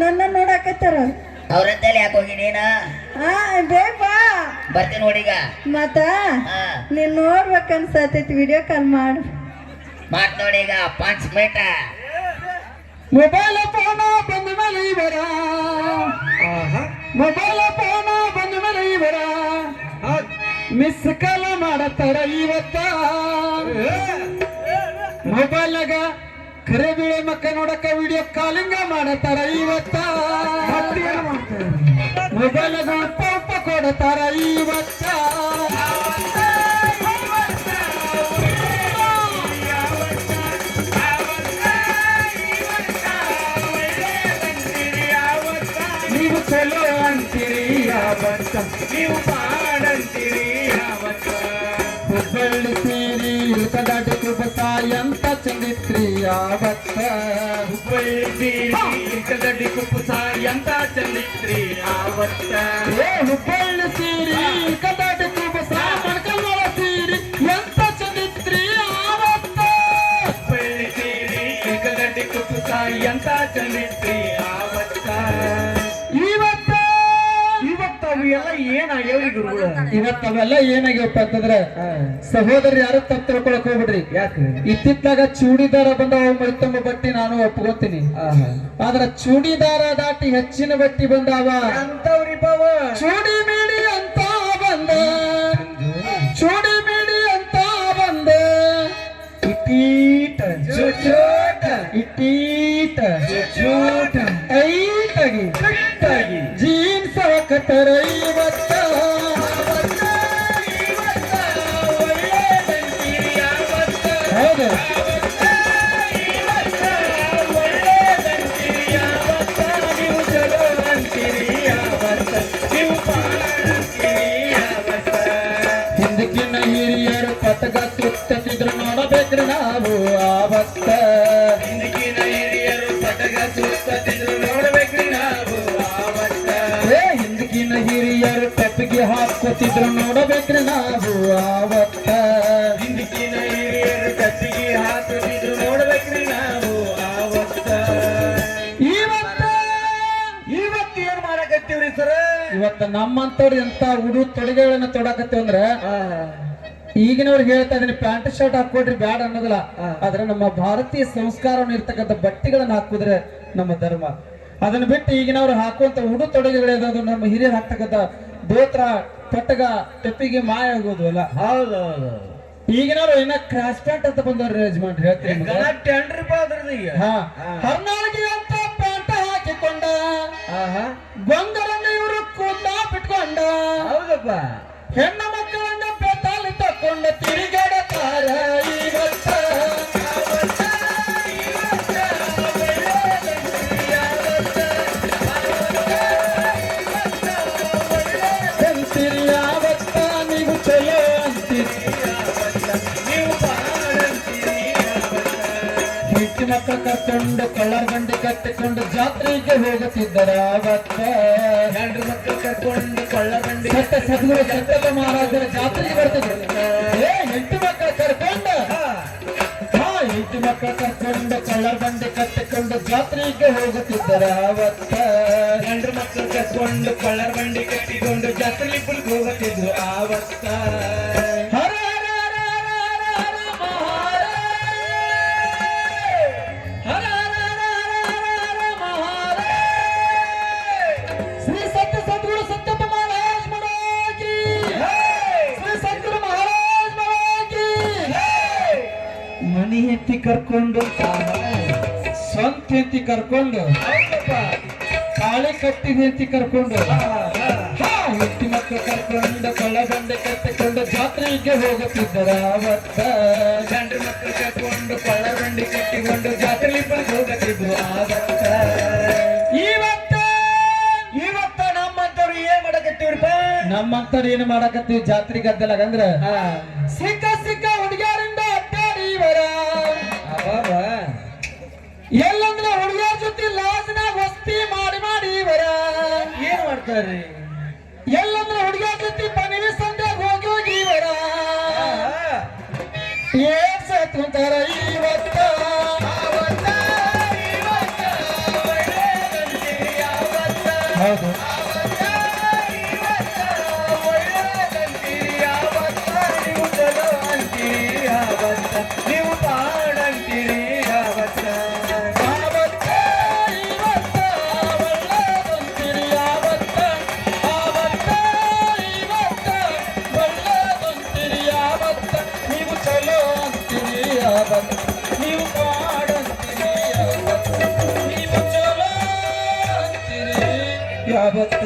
ನನ್ನ ನೋಡಾಕತ್ತಾರ ಅವ್ರಂತೇಳಿ ಯಾಕೆ ಹೋಗಿ ನೀನ ಬೇಗ ಬಾ ಬರ್ತೀನಿ ನೋಡೀಗ ಮತ್ತ ನೀನ್ ನೋಡ್ಬೇಕನ್ಸತೈತಿ ವಿಡಿಯೋ ಕಾಲ್ ಮಾಡು ಮಾತ್ ನೋಡೀಗ 5 ಮಿನಿಟ್ ಮೊಬೈಲ್ ಫೋನ ಬಂದ ಮೇಲೆ ಇವರ ಮೊಬೈಲ್ ಫೋನ ಬಂದ ಮೇಲೆ ಇವರ ಮಿಸ್ ಕಾಲ್ ಮಾಡತ್ತಾರ ಇವತ್ತ ಮೊಬೈಲ್ನಾಗ ಕರೆ ಬೀಳೆ ಮಕ್ಕ ನೋಡಕ ವಿಡಿಯೋ ಕಾಲಿಂಗ ಮಾಡತಾರ ಇವತ್ತ ಮೊಬೈಲ್ನಾಗ ಉಪ್ಪ ಉಪ್ಪ ಕೊಡತಾರ ಇವತ್ತ ನೀವು ಚಲೋ ಅಂತೀರಿ ಯಾವತ್ತ ನೀವು ಮಾಡಂತೀರಿ ಯಾವತ್ತ ಹುಬ್ಬಳ್ಳಿ ಸೀರಿ ಇಳ್ಕದಾಟಿ ಕುಬಸಾಯಿ ಅಂತ ಚಂದಿತ್ರಿ ಯಾವತ್ತ ಹುಬ್ಬಳ್ಳಿ ಸೀರಿ ಇಳ್ಕದಾಟಿ ಕುಬಸಾಯಿ ಅಂತ ಚಂದಿತ್ರಿ ಯಾವತ್ತ ಹುಬ್ಬಳ್ಳಿ ಸೀರಿ ಇಳ್ಕದಾಟಿ ಕುಬಸಾಯಿ ಮಡ್ಕಲ್ಗಳ ಸೀರಿ ಎಂತ ಚಂದಿತ್ರಿ ಯಾವತ್ತ ಹುಬ್ಬಳ್ಳಿ ಸೀರಿ ಇಳ್ಕದಾಟಿ ಕುಬಸಾಯಿ ಅಂತ ಚಂದಿತ್ರಿ ಯಾವತ್ತ ಇವತ್ತವೆಲ್ಲ ಏನಾಗ್ಯವಪ್ಪ ಅಂತಂದ್ರೆ ಸಹೋದರಿ ಯಾರು ತಪ್ಪು ತಿಳ್ಕೊಳಕ್ ಹೋಗ್ಬಿಡ್ರಿ ಯಾಕೆ ಇತ್ತಿತ್ತಾಗ ಚೂಡಿದಾರ ಬಂದ ಮೈತಮ್ಮ ಬಟ್ಟಿ ನಾನು ಒಪ್ಕೋತೀನಿ ಆದ್ರ ಚೂಡಿದಾರ ದಾಟಿ ಹೆಚ್ಚಿನ ಬಟ್ಟಿ ಬಂದಾವ ಚೂಡಿ ಮೀಡಿ ಅಂತ ಬಂದ ಚೂಡಿ ಮೀಡಿ ಅಂತ ಬಂದ ಇಟೀಟ ಇಟೀಟ ಐಟಾಗಿ ಜೀನ್ಸ್ ಕಟ್ಟರ ಇವತ್ತ ಹೌದು ಹಿಂದಕ್ಕಿನ ಹಿರಿಯರು ಪಟಗ ಸುತ್ತಿದ್ರು ನೋಡಬೇಕ್ರಿ ನಾವು ಆವತ್ತ ಹಿಂದಕ್ಕಿನ ಹಿರಿಯರು ಪಟಗ ಸುತ್ತಿದ್ರು ನೋಡಬೇಕ್ರಿ ನಾವು ಹಿಂದಕ್ಕಿನ ಹಿರಿಯರು ತೆಪ್ಪಿಗೆ ಹಾಕೋತಿದ್ರು ನೋಡಬೇಕ್ರಿ ನಾವು ಆವತ್ತ ಹಿಂದಕ್ಕಿನ ಹಿರಿಯರು ತೆಪ್ಪಿಗೆ ಹಾಕೋತಿದ್ರು ನೋಡಬೇಕ್ರಿ ನಾವು ಆವತ್ತ ಇವತ್ತು ಏನ್ ಮಾಡಕತ್ತೀವ್ರಿ ಸರ್ ಇವತ್ತ ನಮ್ಮಂತವ್ರು ಎಂತ ಉಡು ತೊಡುಗೆಗಳನ್ನ ತೊಡಕತ್ತೀವಿ ಅಂದ್ರ ಈಗಿನವ್ರು ಹೇಳ್ತಾ ಇದೀನಿ ಪ್ಯಾಂಟ್ ಶರ್ಟ್ ಹಾಕೊಡ್ರಿ ಬ್ಯಾಡ ಅನ್ನೋದಿಲ್ಲ ಆದ್ರೆ ನಮ್ಮ ಭಾರತೀಯ ಸಂಸ್ಕಾರವನ್ನು ಇರ್ತಕ್ಕಂಥ ಬಟ್ಟೆಗಳನ್ನ ಹಾಕುದ್ರೆ ನಮ್ಮ ಧರ್ಮ ಅದನ್ನ ಬಿಟ್ಟು ಈಗಿನವ್ರು ಹಾಕುವಂತ ಉಡು ತೊಡುಗೆಗಳೇದಾದ್ರು ನಮ್ಮ ಹಿರಿಯರು ಹಾಕ್ತಕ್ಕಂಥ ದೋತ್ರ ಪಟ್ಟಗ ಟೆಪ್ಪಿಗೆ ಮಾಯ ಆಗೋದು ಅಲ್ಲ ಹೌದೌದು ಈಗಿನವ್ರು ಏನ ಕ್ರಾಸ್ ಪ್ಯಾಂಟ್ ಅಂತ ಬಂದವ್ರ ಯಜಮಾನ್ ಹೇಳ್ತೀನಿ ಹರ್ನಾಳಿಗೆ ಅಂತ ಪ್ಯಾಂಟ್ ಹಾಕಿಕೊಂಡ ಗೊಂಗರನ್ನ ಇವರು ಕೂದ ಬಿಟ್ಕೊಂಡ ಹೌದಪ್ಪ ಹೆಣ್ಣು ಮಕ್ಕಳನ್ನ ಪೆತಾಲಿ ತಕೊಂಡ ತಿರುಗಾಡತಾರ ಇವತ್ತ ಮಕ್ಕಳು ಕರ್ಕೊಂಡು ಕಳ್ಳರ್ ಬಂಡಿ ಕಟ್ಟಿಕೊಂಡು ಜಾತ್ರೆಗೆ ಹೋಗುತ್ತಿದ್ದರ ಅವತ್ತ ಹೆಂಡ್ರು ಮಕ್ಕಳು ಕರ್ಕೊಂಡು ಕಳ್ಳರ್ ಬಂಡಿ ಸದ್ಗುರು ಸತ್ಯದ ಮಹಾರಾಜರ ಜಾತ್ರೆಗೆ ಬರ್ತಿದ್ರು ಹೆಂಡತಿ ಮಕ್ಕಳು ಕರ್ಕೊಂಡು ಹೆಂಡತಿ ಮಕ್ಕಳು ಕರ್ಕೊಂಡು ಕಳ್ಳರ್ ಬಂಡಿ ಕಟ್ಟಿಕೊಂಡು ಜಾತ್ರೆಗೆ ಹೋಗುತ್ತಿದ್ದರ ಅವತ್ತ ಹೆಂಡ್ರು ಮಕ್ಕಳು ಕರ್ಕೊಂಡು ಕಳ್ಳರ್ ಬಂಡಿ ಕಟ್ಟಿಕೊಂಡು ಜಾತ್ರೆಗೆ ಹೋಗುತ್ತಿದ್ರು ಆವತ್ತ ಮನಿ ಹೆಂಡತಿ ಕರ್ಕೊಂಡು ಸ್ವಂತ ಹೆಂಡತಿ ಕರ್ಕೊಂಡು ಕಾಳಿ ಕಟ್ಟಿದ ಹೆಂಡತಿ ಕರ್ಕೊಂಡು ಹೆಂಡತಿ ಮಕ್ಕಳು ಕರ್ಕೊಂಡು ಕಳ್ಳಬಂಡೆ ಕಟ್ಟಿಕೊಂಡು ಜಾತ್ರೆಗೆ ಹೋಗುತ್ತಿದ್ದರ ಅವತ್ತ ಗಂಡ್ರ ಮಕ್ಕಳು ಕರ್ಕೊಂಡು ಕಳ್ಳಬಂಡಿ ಕಟ್ಟಿಕೊಂಡು ಜಾತ್ರೆಗೆ ಹೋಗುತ್ತಿದ್ರು ಆವತ್ತ ಇವತ್ತ ನಮ್ಮಂತವ್ರು ಏನ್ ಮಾಡಕತ್ತೀವ್ರಪ್ಪ ನಮ್ಮಂತವ್ರು ಏನ್ ಮಾಡಕತ್ತೀವಿ ಜಾತ್ರೆ ಗದ್ದಲಾಗ ಅಂದ್ರ ಸಿಕ್ಕ ಸಿಕ್ಕ ಹುಡುಗಿಯರಿಂದ ಎಲ್ಲಂದ್ರ ಹುಡುಗಿಯರ ಜೊತೆ ಲಾಸ್ನಾಗ ವಸ್ತಿ ಮಾಡಿ ಮಾಡಿ ಬರ ಏನ್ ಮಾಡ್ತಾರ್ರಿ ಎಲ್ಲಂದ್ರ ಹುಡುಗಿಯರ ಜೊತೆ ಪನಿವಿ ಸಂಧ್ಯಾಗ ಹೋಗಿ ಹೋಗಿ ಬರ ಏನ್ ಸತ್ಕೊಂತಾರ ಇವತ್ತ ಹೌದು ಒಳ್ಳೆದಂತೀರಿ ಯಾವತ್ತ ನೀವು ಚಲೋ ಅಂತೀರಿ ಯಾವತ್ತ ನೀವು ಪಾಡಂತೀರಿ ಯಾವತ್ತ ಆವತ್ತ ಇವತ್ತ ಒಳ್ಳೆದಂತೀರಿ ಯಾವತ್ತ ಆವತ್ತ ಇವತ್ತ ಒಳ್ಳೆದಂತೀರಿ ಯಾವತ್ತ ನೀವು ಚಲೋ ಅಂತೀರಿ ಯಾವತ್ತ ನೀವು ಪಾಡಂತೀರಿ ಯಾವತ್ತ ನೀವು ಚಲೋ ಅಂತೀರಿ ಯಾವತ್ತ